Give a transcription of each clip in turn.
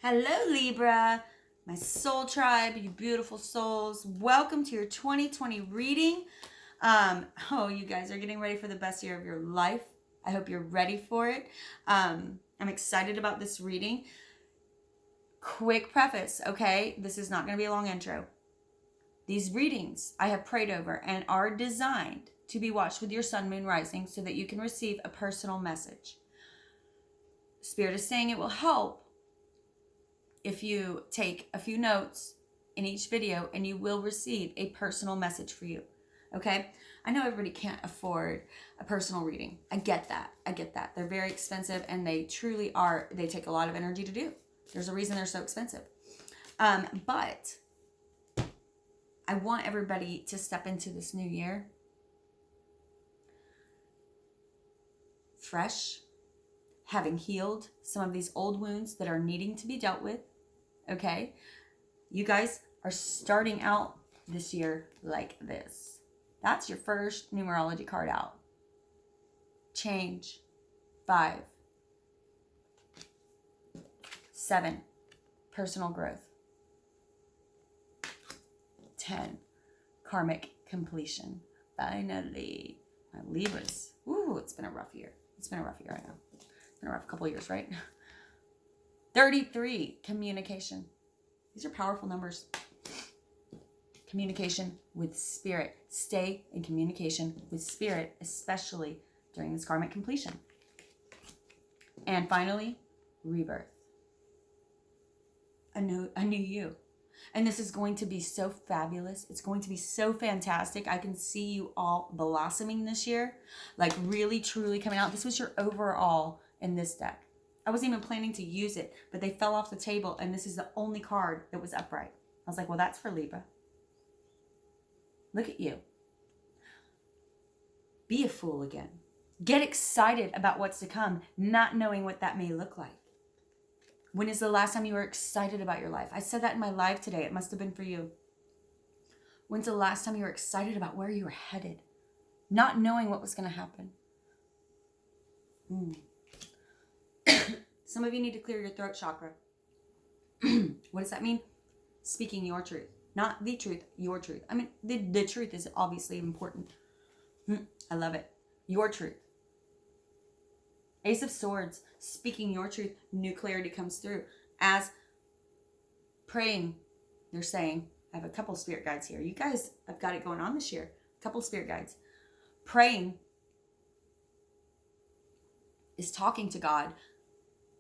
Hello, Libra, my soul tribe, you beautiful souls. Welcome to your 2020 reading. You guys are getting ready for the best year of your life. I hope you're ready for it. I'm excited about this reading. Quick preface, okay? This is not going to be a long intro. These readings I have prayed over and are designed to be watched with your sun, moon, rising so that you can receive a personal message. Spirit is saying it will help if you take a few notes in each video, and you will receive a personal message for you. Okay? I know everybody can't afford a personal reading. I get that. They're very expensive, and they truly are. They take a lot of energy to do. There's a reason they're so expensive. But I want everybody to step into this new year fresh, having healed some of these old wounds that are needing to be dealt with. Okay? You guys are starting out this year like this. That's your first numerology card out. Change. 5. 7. Personal growth. 10. Karmic completion. Finally. My Libras. Ooh, it's been a rough year. I know. It's been a rough couple years, right? 33, communication. These are powerful numbers. Communication with spirit. Stay in communication with spirit, especially during this karmic completion. And finally, rebirth. A new you. And this is going to be so fabulous. It's going to be so fantastic. I can see you all blossoming this year. Like really, truly coming out. This was your overall in this deck. I wasn't even planning to use it, but they fell off the table, and this is the only card that was upright. I was like, well, that's for Libra. Look at you. Be a fool again. Get excited about what's to come, not knowing what that may look like. When is the last time you were excited about your life? I said that in my live today. It must have been for you. When's the last time you were excited about where you were headed, not knowing what was going to happen? Some of you need to clear your throat chakra. What does that mean? Speaking your truth. Not the truth, your truth. I mean, the truth is obviously important. I love it. Your truth. Ace of Swords. Speaking your truth. New clarity comes through. As praying, they're saying, I have a couple spirit guides here. You guys have got it going on this year. A couple spirit guides. Praying is talking to God.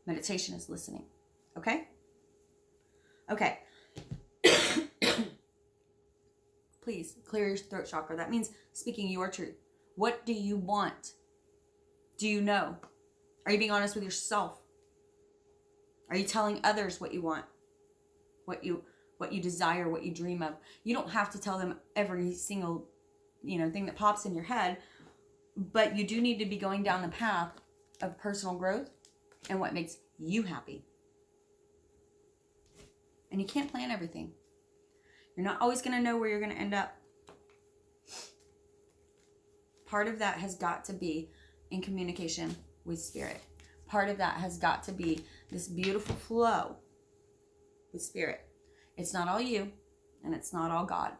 Meditation is listening. Okay? Okay. Please clear your throat chakra. That means speaking your truth. What do you want? Do you know? Are you being honest with yourself? Are you telling others what you want? What you desire, what you dream of? You don't have to tell them every single, thing that pops in your head, but you do need to be going down the path of personal growth and what makes you happy. And you can't plan everything. You're not always going to know where you're going to end up. Part of that has got to be in communication with spirit. Part of that has got to be this beautiful flow with spirit. It's not all you, and it's not all God.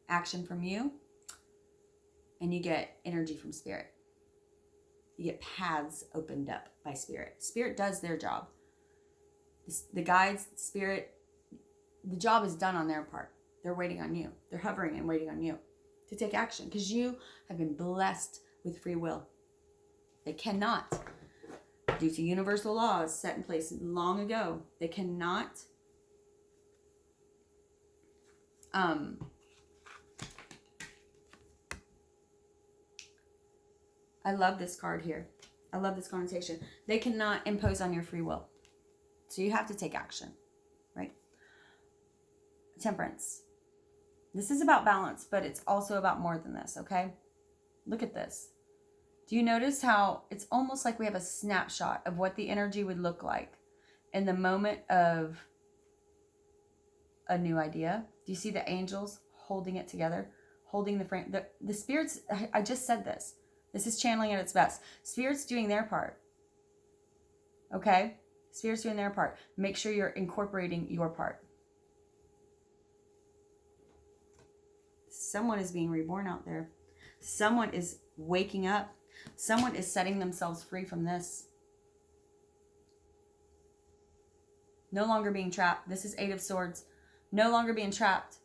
Action from you, and you get energy from spirit. You get paths opened up by spirit. Spirit does their job. The guides, spirit, the job is done on their part. They're waiting on you. They're hovering and waiting on you to take action because you have been blessed with free will. They cannot, due to universal laws set in place long ago, they cannot I love this card here. I love this connotation. They cannot impose on your free will. So you have to take action, right? Temperance. This is about balance, but it's also about more than this, okay? Look at this. Do you notice how it's almost like we have a snapshot of what the energy would look like in the moment of a new idea? Do you see the angels holding it together? Holding the frame? The spirits, I just said this is channeling at its best. Spirits doing their part. Okay? Spirit's doing their part. Make sure you're incorporating your part. Someone is being reborn out there. Someone is waking up. Someone is setting themselves free from this. No longer being trapped. This is 8 of Swords. No longer being trapped.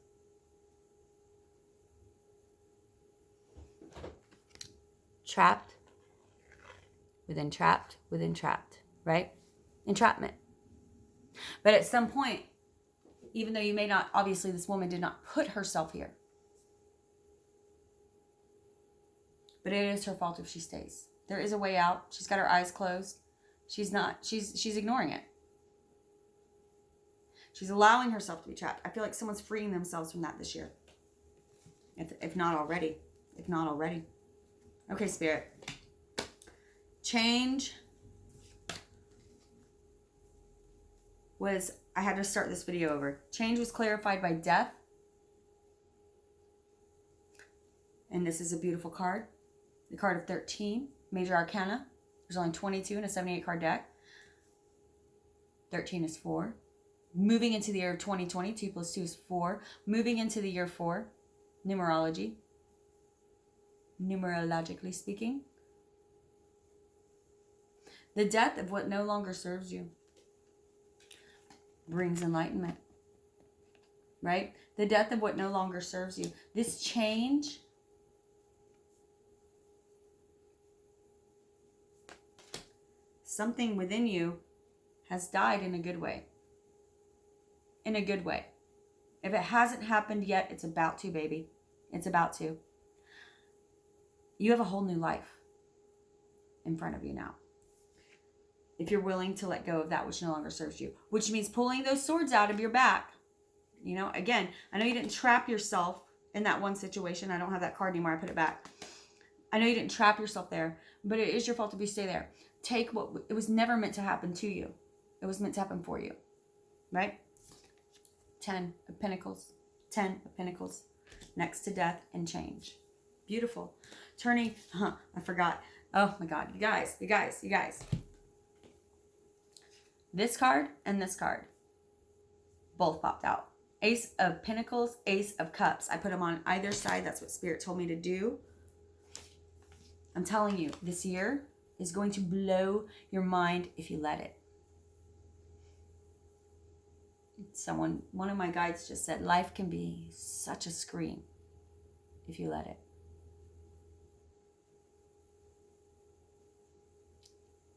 Trapped. Within trapped. Within trapped. Right? Entrapment. But at some point, even though you may not, obviously this woman did not put herself here. But it is her fault if she stays. There is a way out. She's got her eyes closed. She's ignoring it. She's allowing herself to be trapped. I feel like someone's freeing themselves from that this year. If not already. If not already. Okay, Spirit. Change was, I had to start this video over. Change was clarified by death. And this is a beautiful card. The card of 13, Major Arcana. There's only 22 in a 78 card deck. 13 is 4. Moving into the year of 2020, 2 plus 2 is 4. Moving into the year 4, numerology. Numerologically speaking. The death of what no longer serves you brings enlightenment. Right? The death of what no longer serves you. This change, something within you has died in a good way. In a good way. If it hasn't happened yet, it's about to, baby. It's about to. You have a whole new life in front of you now. If you're willing to let go of that which no longer serves you. Which means pulling those swords out of your back. You know, again, I know you didn't trap yourself in that one situation. I don't have that card anymore. I put it back. I know you didn't trap yourself there. But it is your fault to stay there. Take what, it was never meant to happen to you. It was meant to happen for you. Right? 10 of Pentacles. 10 of Pentacles. Next to death and change. Beautiful. Turning, I forgot. Oh my God, you guys. This card and this card both popped out. Ace of Pentacles, Ace of Cups. I put them on either side. That's what Spirit told me to do. I'm telling you, this year is going to blow your mind if you let it. One of my guides just said, life can be such a scream if you let it.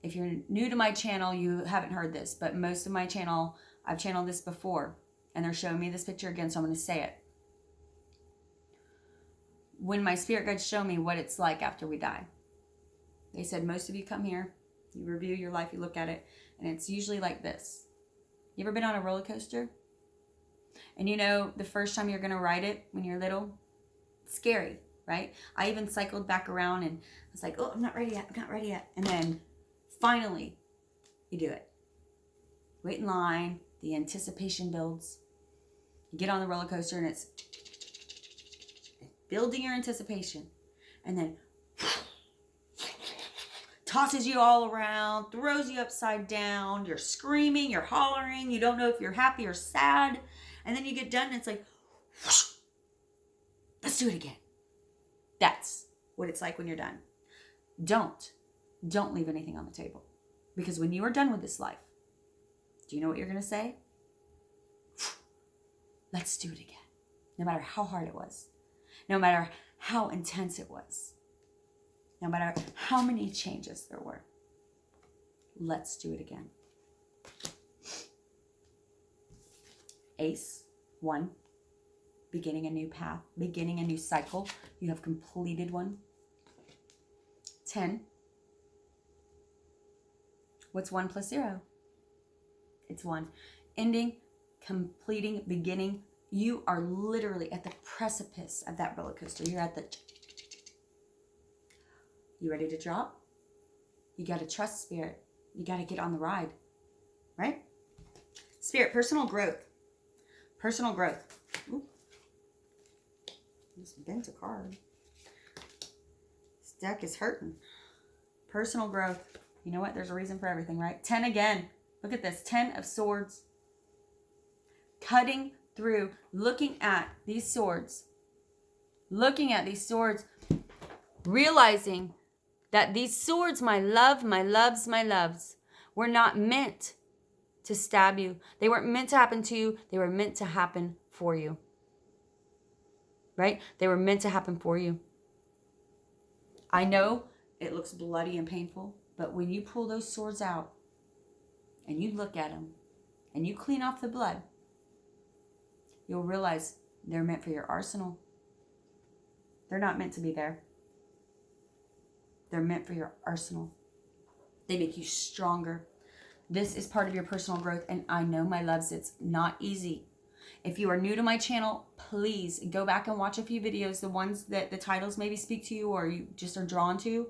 If you're new to my channel, you haven't heard this, but most of my channel, I've channeled this before, and they're showing me this picture again, so I'm going to say it. When my spirit guides show me what it's like after we die, they said most of you come here, you review your life, you look at it, and it's usually like this. You ever been on a roller coaster? And you know, the first time you're going to ride it when you're little, it's scary, right? I even cycled back around and I was like, oh, I'm not ready yet. And then finally, you do it. Wait in line. The anticipation builds. You get on the roller coaster and it's building your anticipation. And then tosses you all around, throws you upside down. You're screaming, you're hollering. You don't know if you're happy or sad. And then you get done and it's like, whoosh, let's do it again. That's what it's like when you're done. Don't leave anything on the table. Because when you are done with this life, do you know what you're going to say? Let's do it again. No matter how hard it was. No matter how intense it was. No matter how many changes there were. Let's do it again. Ace, 1. Beginning a new path. Beginning a new cycle. You have completed one. 10. What's 1 plus 0? It's 1. Ending, completing, beginning. You are literally at the precipice of that roller coaster. You're at the... You ready to drop? You got to trust Spirit. You got to get on the ride. Right? Spirit, personal growth. Personal growth. Ooh. Just bent a card. This deck is hurting. Personal growth. You know what? There's a reason for everything, right? 10 again. Look at this. 10 of Swords. Cutting through. Looking at these swords. Looking at these swords. Realizing that these swords, my love, my loves, my loves, were not meant to stab you. They weren't meant to happen to you. They were meant to happen for you. Right? They were meant to happen for you. I know it looks bloody and painful, but when you pull those swords out and you look at them and you clean off the blood, you'll realize they're meant for your arsenal. They're not meant to be there. They're meant for your arsenal. They make you stronger. This is part of your personal growth, and I know, my loves, it's not easy. If you are new to my channel, please go back and watch a few videos, the ones that the titles maybe speak to you or you just are drawn to.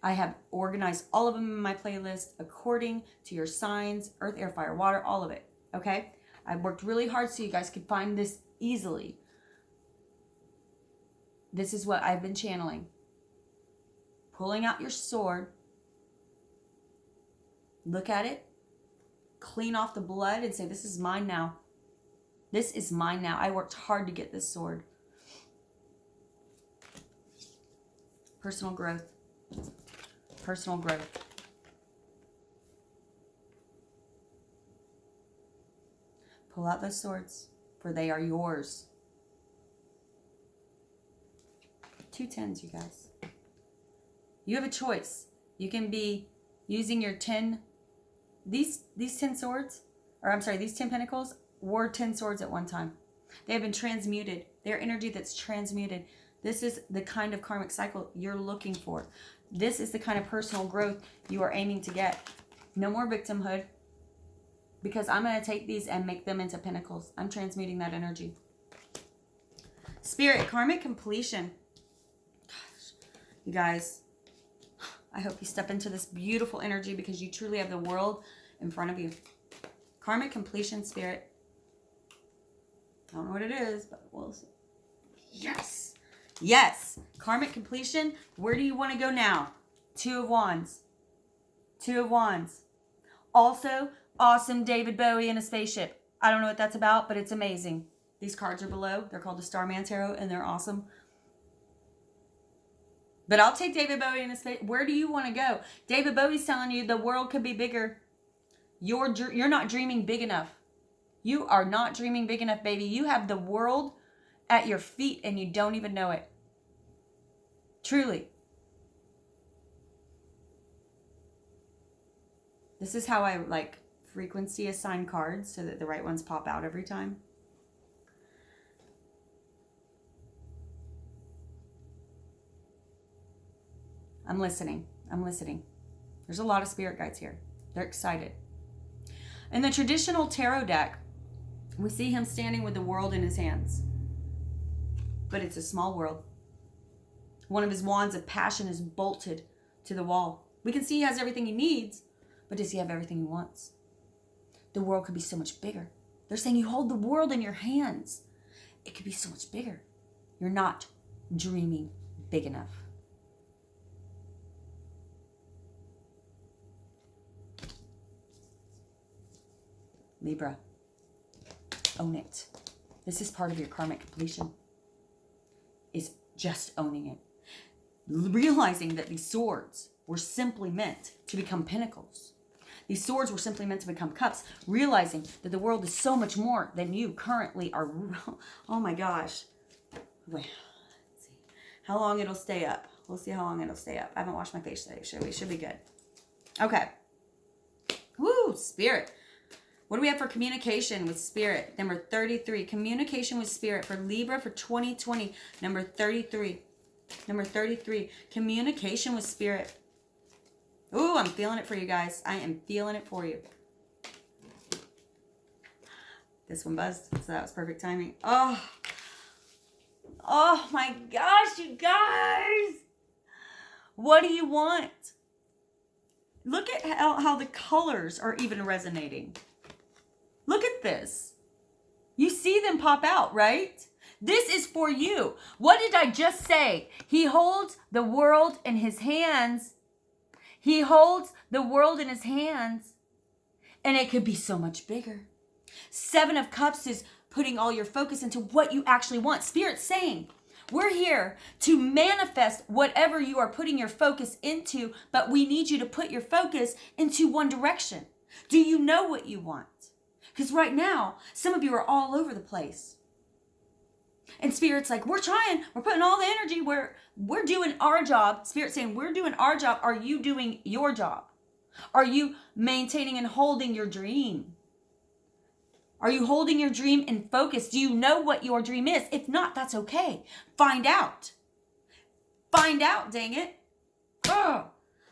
I have organized all of them in my playlist according to your signs, earth, air, fire, water, all of it, okay? I've worked really hard so you guys could find this easily. This is what I've been channeling. Pulling out your sword. Look at it. Clean off the blood and say, this is mine now. This is mine now. I worked hard to get this sword. Personal growth. Personal growth. Pull out those swords, for they are yours. 2 10s, you guys. You have a choice. You can be using your 10, these 10 swords, or I'm sorry, these 10 pentacles were 10 swords at one time. They have been transmuted. They're energy that's transmuted. This is the kind of karmic cycle you're looking for. This is the kind of personal growth you are aiming to get. No more victimhood, because I'm going to take these and make them into pentacles. I'm transmuting that energy. Spirit, karmic completion. Gosh, you guys, I hope you step into this beautiful energy because you truly have the world in front of you. Karmic completion, Spirit. I don't know what it is, but we'll see. Yes. Yes. Karmic completion. Where do you want to go now? 2 of Wands. 2 of Wands. Also, awesome David Bowie in a spaceship. I don't know what that's about, but it's amazing. These cards are below. They're called the Starman Tarot, and they're awesome. But I'll take David Bowie in a space. Where do you want to go? David Bowie's telling you the world could be bigger. You're not dreaming big enough. You are not dreaming big enough, baby. You have the world at your feet and you don't even know it. Truly. This is how I like frequency assign cards so that the right ones pop out every time. I'm listening. I'm listening. There's a lot of spirit guides here. They're excited. In the traditional tarot deck, we see him standing with the world in his hands. But it's a small world. One of his wands of passion is bolted to the wall. We can see he has everything he needs, but does he have everything he wants? The world could be so much bigger. They're saying you hold the world in your hands. It could be so much bigger. You're not dreaming big enough. Libra, own it. This is part of your karmic completion. Is just owning it. Realizing that these swords were simply meant to become pinnacles. These swords were simply meant to become cups. Realizing that the world is so much more than you currently are. Oh my gosh. Wait, let's see how long it'll stay up. We'll see how long it'll stay up. I haven't washed my face today, so we should be good. Okay. Woo, Spirit. What do we have for communication with Spirit? Number 33. Communication with Spirit for Libra for 2020. Number 33. Number 33. Communication with Spirit. Ooh, I'm feeling it for you guys. I am feeling it for you. This one buzzed, so that was perfect timing. Oh my gosh, you guys. What do you want? Look at how the colors are even resonating. Look at this. You see them pop out, right? This is for you. What did I just say? He holds the world in his hands. He holds the world in his hands. And it could be so much bigger. 7 of Cups is putting all your focus into what you actually want. Spirit's saying, we're here to manifest whatever you are putting your focus into, but we need you to put your focus into one direction. Do you know what you want? Because right now, some of you are all over the place. And Spirit's like, we're trying, we're putting all the energy, we're doing our job. Spirit's saying, we're doing our job. Are you doing your job? Are you maintaining and holding your dream? Are you holding your dream in focus? Do you know what your dream is? If not, that's okay. Find out. Find out, dang it. Ugh.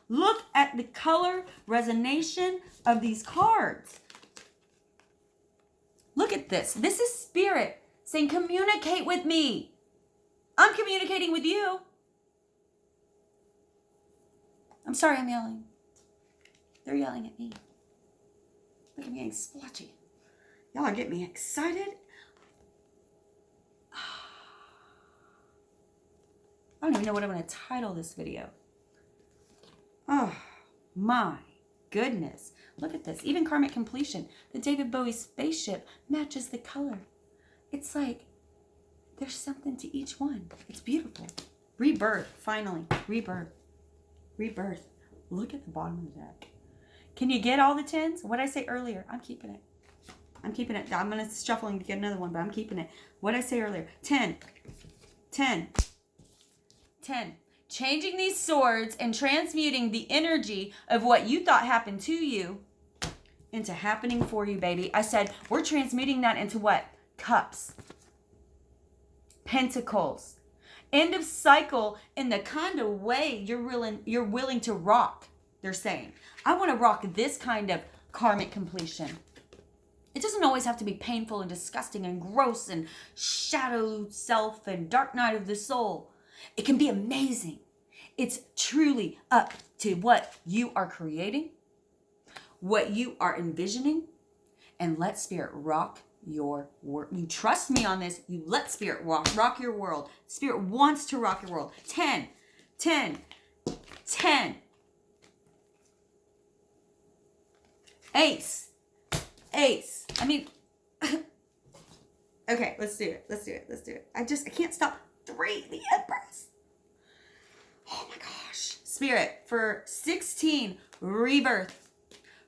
Look at the color resonation of these cards. Look at this. This is Spirit saying, communicate with me. I'm communicating with you. I'm sorry I'm yelling. They're yelling at me. Look, I'm getting splotchy. Y'all are getting me excited. I don't even know what I'm going to title this video. Oh, my goodness. Look at this. Even karmic completion. The David Bowie spaceship matches the color. It's like there's something to each one. It's beautiful. Rebirth, finally. Rebirth. Rebirth. Look at the bottom of the deck. Can you get all the 10s? What did I say earlier? I'm keeping it. I'm keeping it. I'm going to shuffling to get another one, but I'm keeping it. What did I say earlier? 10. 10. 10. Changing these swords and transmuting the energy of what you thought happened to you into happening for you, baby. I said, we're transmuting that into what? Cups. Pentacles. End of cycle in the kind of way you're willing to rock, they're saying. I want to rock this kind of karmic completion. It doesn't always have to be painful and disgusting and gross and shadow self and dark night of the soul. It can be amazing. It's truly up to what you are creating, what you are envisioning, and let Spirit rock your world. You trust me on this. You let Spirit rock your world. Spirit wants to rock your world. 10, 10, 10. Ace. Ace. I mean, okay, let's do it. Let's do it. Let's do it. I can't stop. 3, the Empress. Oh my gosh. Spirit, for 16, rebirth.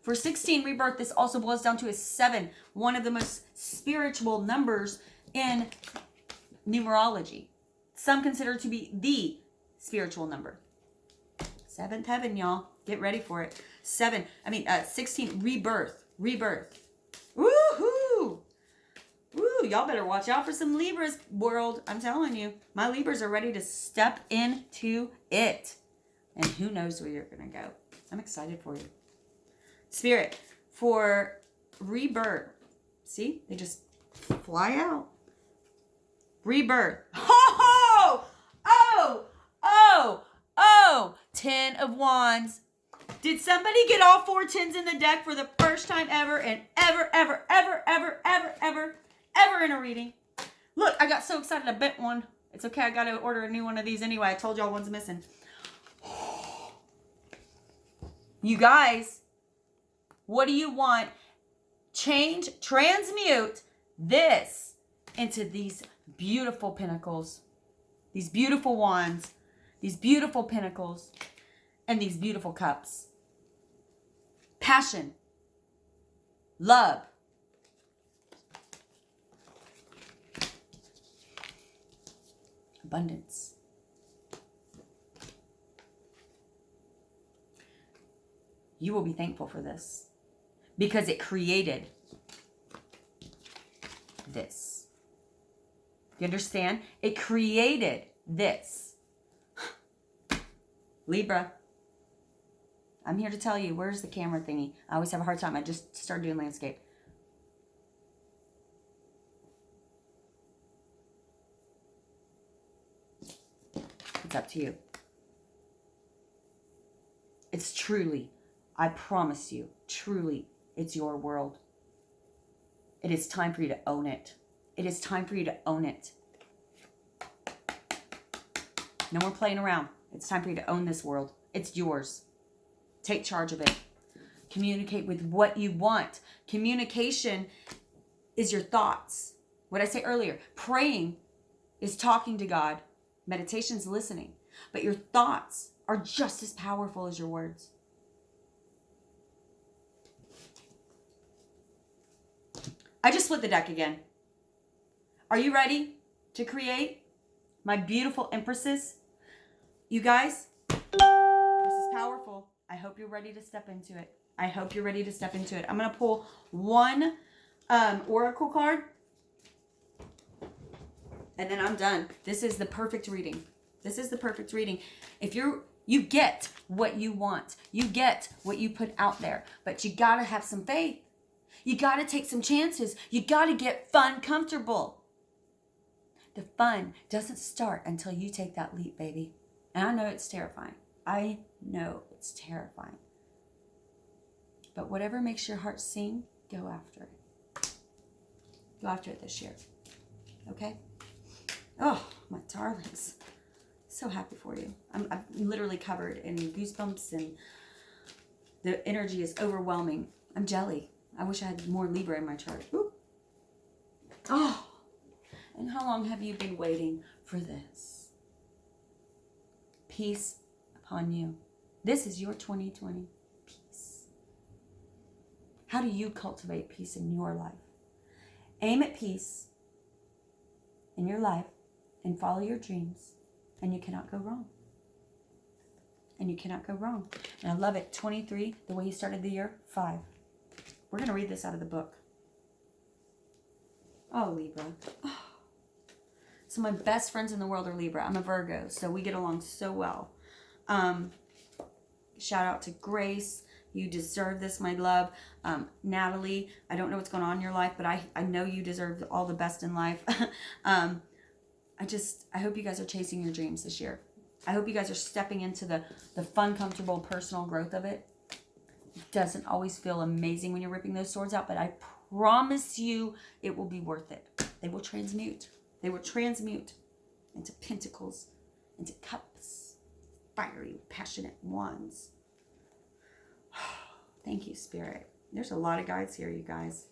For 16, rebirth, this also boils down to a 7, one of the most spiritual numbers in numerology. Some consider it to be the spiritual number. 7th heaven, y'all. Get ready for it. 16, rebirth. Rebirth. Woohoo! Woo, y'all better watch out for some Libras, world. I'm telling you, my Libras are ready to step into it. And who knows where you're going to go. I'm excited for you. Spirit, for rebirth. See? They just fly out. Rebirth. Ho, ho! Oh! Oh! Oh! 10 of Wands. Did somebody get all 4 10s in the deck for the first time ever and ever in a reading? Look, I got so excited I bent one. It's okay, I got to order a new one of these anyway. I told y'all one's missing. You guys, what do you want? Change, transmute this into these beautiful pentacles, these beautiful wands, these beautiful pentacles, and these beautiful cups. Passion, love, abundance. You will be thankful for this because it created this. You understand? It created this. Libra, I'm here to tell you, where's the camera thingy? I always have a hard time. I just started doing landscape. It's up to you. It's truly, I promise you, truly, it's your world. It is time for you to own it. It is time for you to own it. No more playing around. It's time for you to own this world. It's yours. Take charge of it. Communicate with what you want. Communication is your thoughts. What I say earlier, praying is talking to God. Meditation is listening. But your thoughts are just as powerful as your words. I just split the deck again. Are you ready to create? My beautiful empresses? You guys, this is powerful. I hope you're ready to step into it. I hope you're ready to step into it. I'm going to pull one oracle card. And then I'm done. This is the perfect reading. This is the perfect reading. If you get what you want. You get what you put out there. But you got to have some faith. You got to take some chances. You got to get fun comfortable. The fun doesn't start until you take that leap, baby. And I know it's terrifying. I know it's terrifying. But whatever makes your heart sing, go after it. Go after it this year. Okay? Oh, my darlings. So happy for you. I'm literally covered in goosebumps and the energy is overwhelming. I'm jelly. I wish I had more Libra in my chart. Ooh. Oh, and how long have you been waiting for this? Peace upon you. This is your 2020 peace. How do you cultivate peace in your life? Aim at peace in your life and follow your dreams, and you cannot go wrong. And you cannot go wrong. And I love it. 23, the way you started the year, 5. We're going to read this out of the book. Oh, Libra. Oh. So my best friends in the world are Libra. I'm a Virgo, so we get along so well. Shout out to Grace. You deserve this, my love. Natalie, I don't know what's going on in your life, but I know you deserve all the best in life. I hope you guys are chasing your dreams this year. I hope you guys are stepping into the fun, comfortable, personal growth of it. It doesn't always feel amazing when you're ripping those swords out, but I promise you it will be worth it. They will transmute. They will transmute into pentacles, into cups, fiery, passionate wands. Thank you, Spirit. There's a lot of guides here, you guys.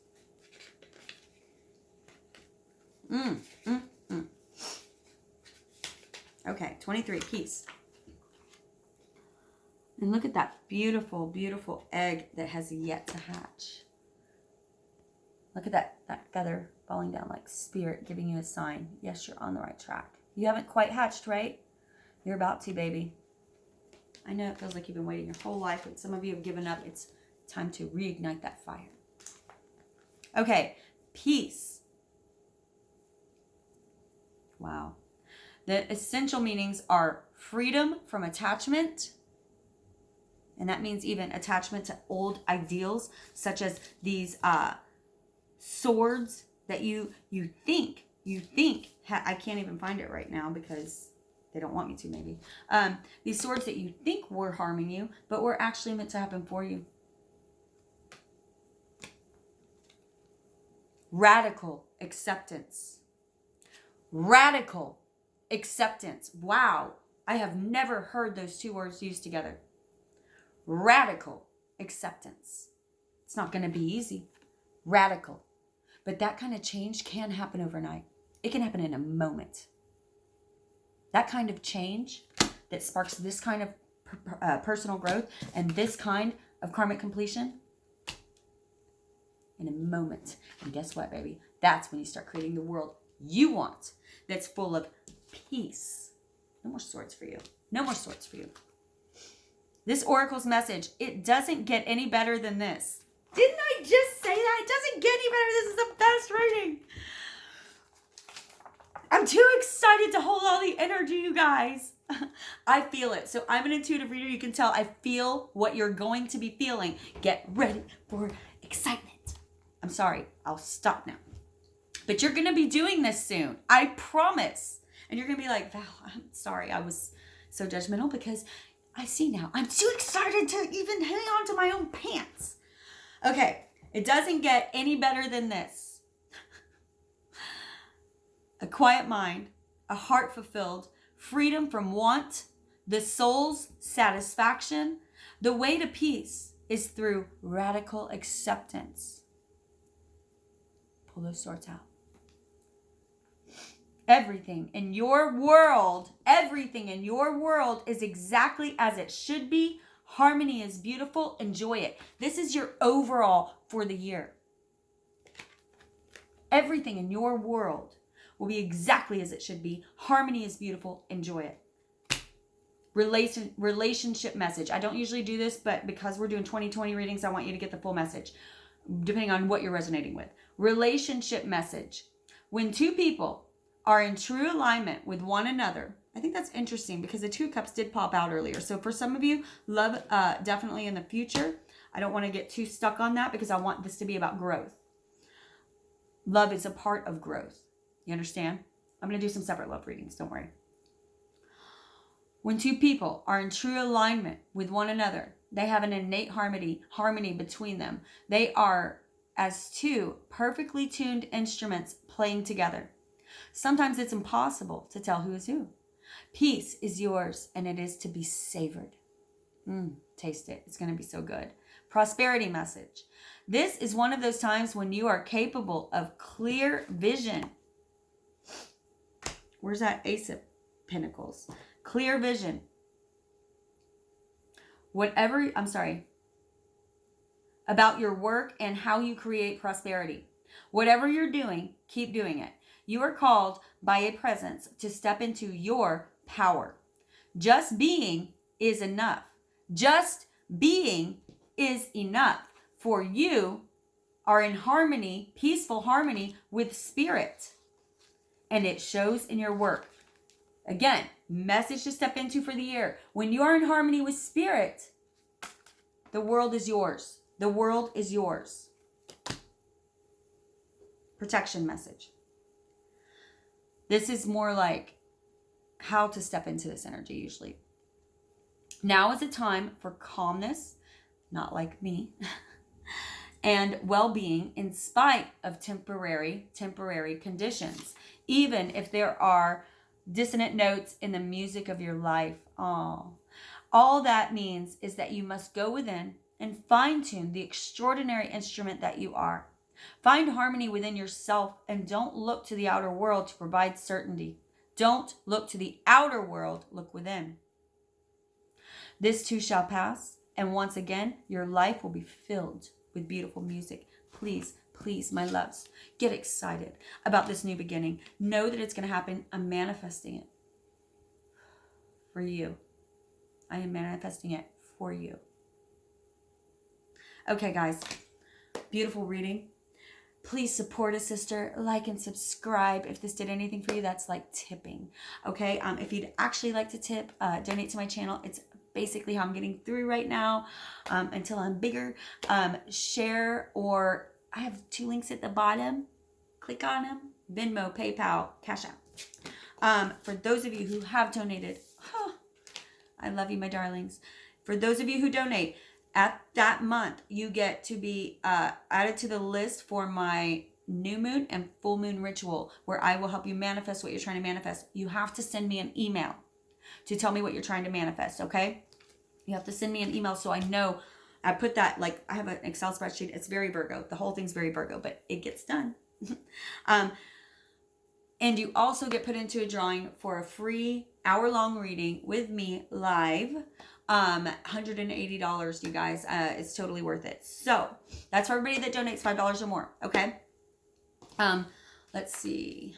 Okay, 23, peace. And look at that beautiful, beautiful egg that has yet to hatch. Look at that feather falling down like Spirit giving you a sign. Yes, you're on the right track. You haven't quite hatched, right? You're about to, baby. I know it feels like you've been waiting your whole life, and some of you have given up. It's time to reignite that fire. Okay, peace. Wow. The essential meanings are freedom from attachment. And that means even attachment to old ideals, such as these swords that you think, I can't even find it right now because they don't want me to, maybe. These swords that you think were harming you, but were actually meant to happen for you. Radical acceptance. Radical acceptance. Wow. I have never heard those two words used together. Radical acceptance. It's not going to be easy. Radical. But that kind of change can happen overnight. It can happen in a moment. That kind of change that sparks this kind of personal growth and this kind of karmic completion in a moment. And guess what, baby? That's when you start creating the world you want, that's full of peace. No more swords for you. No more swords for you. This oracle's message, it doesn't get any better than this. Didn't I just say that? It doesn't get any better. This is the best reading. I'm too excited to hold all the energy, you guys. I feel it. So I'm an intuitive reader. You can tell I feel what you're going to be feeling. Get ready for excitement. I'm sorry. I'll stop now. But you're going to be doing this soon. I promise. And you're going to be like, Val, I'm sorry. I was so judgmental because I see now. I'm too excited to even hang on to my own pants. Okay. It doesn't get any better than this. A quiet mind, a heart fulfilled, freedom from want, the soul's satisfaction. The way to peace is through radical acceptance. Pull those swords out. Everything in your world is exactly as it should be. Harmony is beautiful. Enjoy it. This is your overall for the year. Everything in your world will be exactly as it should be. Harmony is beautiful. Enjoy it. Relationship message. I don't usually do this, but because we're doing 2020 readings, I want you to get the full message, depending on what you're resonating with. Relationship message. When two people are in true alignment with one another. I think that's interesting because the Two of Cups did pop out earlier. So for some of you, love definitely in the future. I don't want to get too stuck on that because I want this to be about growth. Love is a part of growth. You understand? I'm going to do some separate love readings. Don't worry. When two people are in true alignment with one another, they have an innate harmony between them. They are as two perfectly tuned instruments playing together. Sometimes it's impossible to tell who is who. Peace is yours and it is to be savored. Taste it. It's going to be so good. Prosperity message. This is one of those times when you are capable of clear vision. Where's that Ace of Pentacles? Clear vision. About your work and how you create prosperity. Whatever you're doing, keep doing it. You are called by a presence to step into your power. Just being is enough. Just being is enough. For you are in harmony, peaceful harmony with spirit. And it shows in your work. Again, message to step into for the year. When you are in harmony with spirit, the world is yours. The world is yours. Protection message. This is more like how to step into this energy usually. Now is a time for calmness, not like me, and well-being in spite of temporary conditions. Even if there are dissonant notes in the music of your life. All that means is that you must go within and fine-tune the extraordinary instrument that you are. Find harmony within yourself and don't look to the outer world to provide certainty. Don't look to the outer world, look within. This too shall pass, and once again, your life will be filled with beautiful music. Please, please, my loves, get excited about this new beginning. Know that it's going to happen. I'm manifesting it for you. I am manifesting it for you. Okay, guys, beautiful reading. Please support a sister, like and subscribe. If this did anything for you, that's like tipping. Okay, if you'd actually like to tip, donate to my channel. It's basically how I'm getting through right now until I'm bigger. Share, or I have 2 links at the bottom. Click on them. Venmo, PayPal, Cash App. For those of you who have donated, I love you, my darlings. For those of you who donate, at that month, you get to be added to the list for my new moon and full moon ritual, where I will help you manifest what you're trying to manifest. You have to send me an email to tell me what you're trying to manifest, okay? You have to send me an email so I know. I put that, like, I have an Excel spreadsheet. It's very Virgo. The whole thing's very Virgo, but it gets done. And you also get put into a drawing for a free hour-long reading with me live. $180, you guys. It's totally worth it. So that's for everybody that donates $5 or more. Okay. Let's see.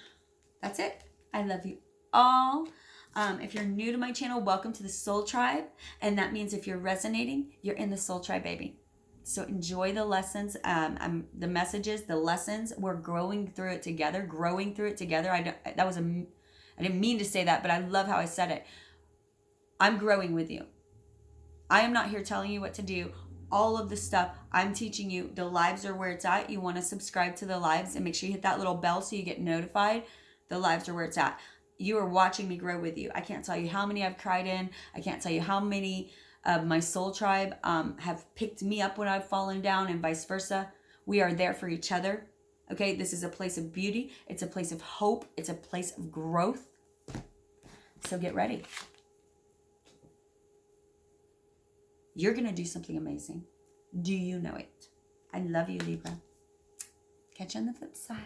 That's it. I love you all. If you're new to my channel, welcome to the Soul Tribe. And that means if you're resonating, you're in the Soul Tribe, baby. So enjoy the lessons, the messages, the lessons. We're growing through it together, I didn't mean to say that, but I love how I said it. I'm growing with you. I am not here telling you what to do. All of the stuff I'm teaching you, the lives are where it's at. You want to subscribe to the lives and make sure you hit that little bell so you get notified. The lives are where it's at. You are watching me grow with you. I can't tell you how many I've cried in. I can't tell you how many of my soul tribe have picked me up when I've fallen down, and vice versa. We are there for each other. Okay, this is a place of beauty. It's a place of hope. It's a place of growth. So get ready. You're going to do something amazing. Do you know it? I love you, Libra. Catch you on the flip side.